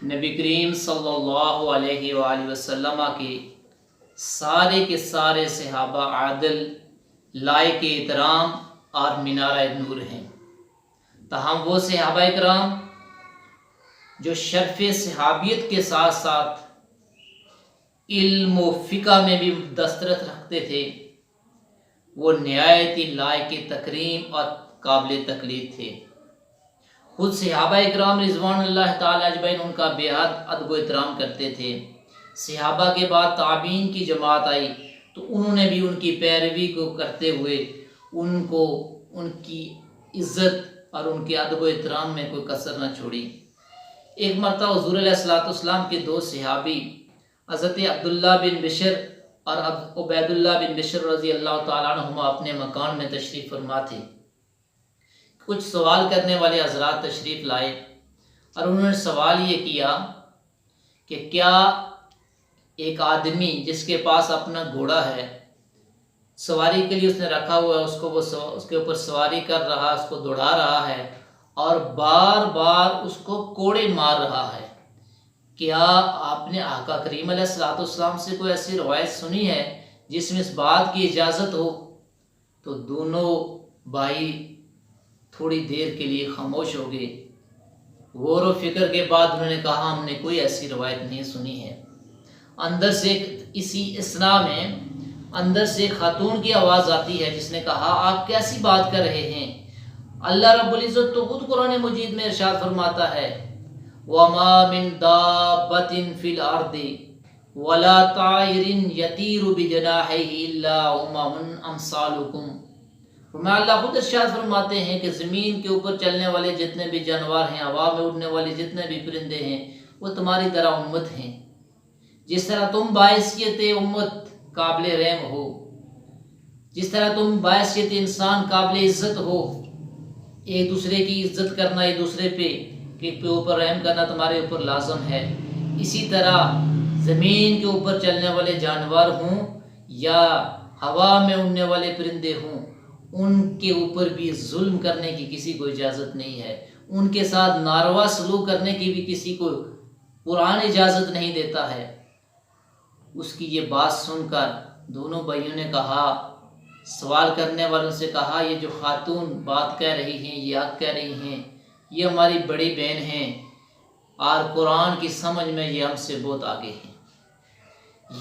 نبی کریم صلی اللہ علیہ وآلہ وسلم کے سارے صحابہ عادل، لائق احترام اور مینارہ نور ہیں۔ تاہم وہ صحابہ اکرام جو شرف صحابیت کے ساتھ ساتھ علم و فقہ میں بھی دسترس رکھتے تھے، وہ نہایت ہی لائق تکریم اور قابل تقلید تھے۔ خود صحابہ اکرام رضوان اللہ تعالی اجمعین ان کا بے حد ادب و احترام کرتے تھے۔ صحابہ کے بعد تابعین کی جماعت آئی تو انہوں نے بھی ان کی پیروی کو کرتے ہوئے ان کی عزت اور ان کے ادب و احترام میں کوئی کسر نہ چھوڑی۔ ایک مرتبہ حضور علیہ السلام کے دو صحابی حضرت عبداللہ بن بشر اور عبید اللہ بن بشر رضی اللہ تعالیٰ عنہما اپنے مکان میں تشریف فرما تھے۔ کچھ سوال کرنے والے حضرات تشریف لائے اور انہوں نے سوال یہ کیا کہ کیا ایک آدمی جس کے پاس اپنا گھوڑا ہے، سواری کے لیے اس نے رکھا ہوا ہے، اس کے اوپر سواری کر رہا، اس کو دوڑا رہا ہے اور بار بار اس کو کوڑے مار رہا ہے، کیا آپ نے آقا کریم علیہ السلام سے کوئی ایسی روایت سنی ہے جس میں اس بات کی اجازت ہو؟ تو دونوں بھائی تھوڑی دیر کے لیے خاموش ہو گئے۔ غور و فکر کے بعد انہوں نے کہا ہم نے کوئی ایسی روایت نہیں سنی ہے۔ اندر سے اسی اثناء میں اندر سے ایک خاتون کی آواز آتی ہے جس نے کہا آپ کیسی بات کر رہے ہیں؟ اللہ رب العزت تو خود قرآن مجید میں ارشاد فرماتا ہے وَمَا مِن دَابَّةٍ فِي الْأَرْضِ وَلَا طَائِرٍ يَطِيرُ بِجَنَاحَيْهِ إِلَّا أُمَمٌ أَمْثَالُكُمْ۔ فرمایا اللہ خود ارشاد فرماتے ہیں کہ زمین کے اوپر چلنے والے جتنے بھی جانور ہیں، ہوا میں اڑنے والے جتنے بھی پرندے ہیں، وہ تمہاری طرح امت ہیں۔ جس طرح تم باعثیت امت قابل رحم ہو، جس طرح تم باعثیت انسان قابل عزت ہو، ایک دوسرے کی عزت کرنا، ایک دوسرے پہ اوپر رحم کرنا تمہارے اوپر لازم ہے، اسی طرح زمین کے اوپر چلنے والے جانور ہوں یا ہوا میں اڑنے والے پرندے ہوں، ان کے اوپر بھی ظلم کرنے کی کسی کو اجازت نہیں ہے، ان کے ساتھ ناروا سلوک کرنے کی بھی کسی کو قرآن اجازت نہیں دیتا ہے۔ اس کی یہ بات سن کر دونوں بھائیوں نے کہا، سوال کرنے والوں سے کہا یہ جو خاتون بات کہہ رہی ہیں، یہ حق کہہ رہی ہیں، یہ ہماری بڑی بہن ہیں اور قرآن کی سمجھ میں یہ ہم سے بہت آگے ہیں۔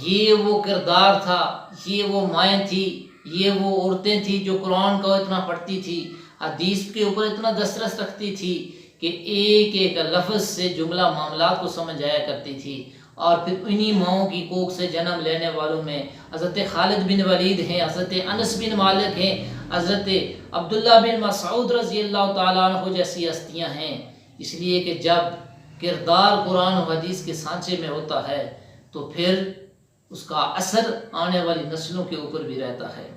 یہ وہ کردار تھا، یہ وہ مائیں تھی، یہ وہ عورتیں تھیں جو قرآن کو اتنا پڑھتی تھی، حدیث کے اوپر اتنا دسترس رکھتی تھی کہ ایک ایک لفظ سے جملہ معاملات کو سمجھ آیا کرتی تھی۔ اور پھر انہی ماؤں کی کوکھ سے جنم لینے والوں میں حضرت خالد بن ولید ہیں، حضرت انس بن مالک ہیں، حضرت عبداللہ بن مسعود رضی اللہ تعالیٰ عنہ جیسی ہستیاں ہیں۔ اس لیے کہ جب کردار قرآن و حدیث کے سانچے میں ہوتا ہے تو پھر اس کا اثر آنے والی نسلوں کے اوپر بھی رہتا ہے۔